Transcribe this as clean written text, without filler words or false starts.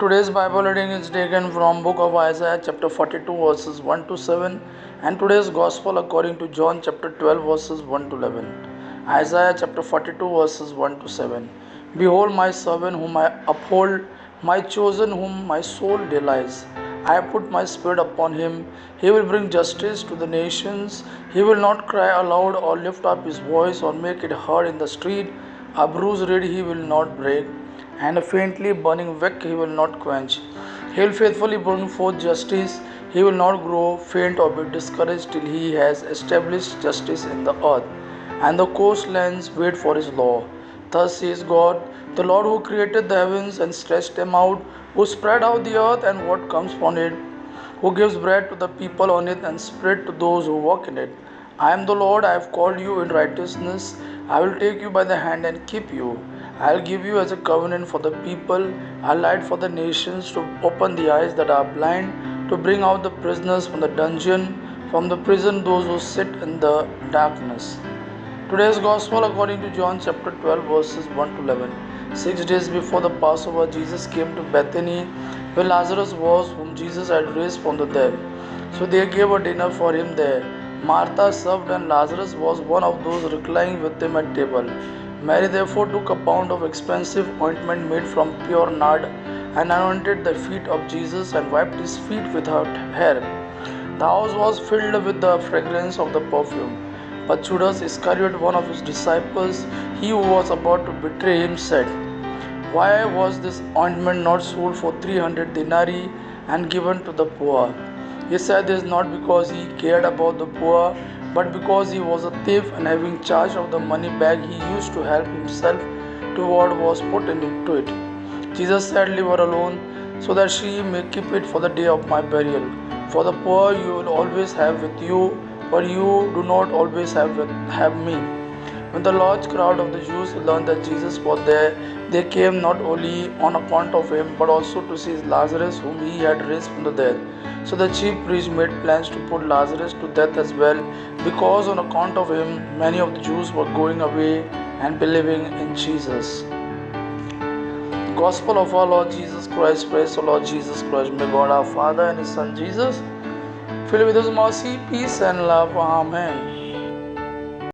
Today's Bible reading is taken from book of Isaiah chapter 42 verses 1 to 7 and today's gospel according to John chapter 12 verses 1 to 11. Isaiah chapter 42 verses 1 to 7. Behold my servant whom I uphold, my chosen whom my soul delights. I have put my spirit upon him. He will bring justice to the nations. He will not cry aloud or lift up his voice or make it heard in the street. A bruised reed he will not break, and a faintly burning wick he will not quench. He will faithfully bring forth justice. He will not grow faint or be discouraged till he has established justice in the earth, and the coastlands wait for his law. Thus says God, the Lord who created the heavens and stretched them out, who spread out the earth and what comes from it, who gives bread to the people on it and spirit to those who walk in it. I am the Lord, I have called you in righteousness. I will take you by the hand and keep you. I will give you as a covenant for the people, a light for the nations, to open the eyes that are blind, to bring out the prisoners from the dungeon, from the prison those who sit in the darkness. Today's Gospel according to John chapter 12 verses 1 to 11. 6 days before the Passover, Jesus came to Bethany where Lazarus was, whom Jesus had raised from the dead. So they gave a dinner for him there. Martha served and Lazarus was one of those reclining with him at table. Mary therefore took a pound of expensive ointment made from pure nard and anointed the feet of Jesus and wiped his feet with her hair. The house was filled with the fragrance of the perfume. But Judas Iscariot, one of his disciples, he who was about to betray him, said, why was this ointment not sold for 300 denarii and given to the poor? He said this not because he cared about the poor, but because he was a thief, and having charge of the money bag, he used to help himself to what was put into it. Jesus said, leave her alone, so that she may keep it for the day of my burial. For the poor you will always have with you, but you do not always have me. When the large crowd of the Jews learned that Jesus was there, they came not only on account of him, but also to see Lazarus, whom he had raised from the dead. So the chief priests made plans to put Lazarus to death as well, because on account of him, many of the Jews were going away and believing in Jesus. Gospel of our Lord Jesus Christ. Praise the Lord Jesus Christ. May God our Father and His Son Jesus fill with His mercy, peace and love. Amen.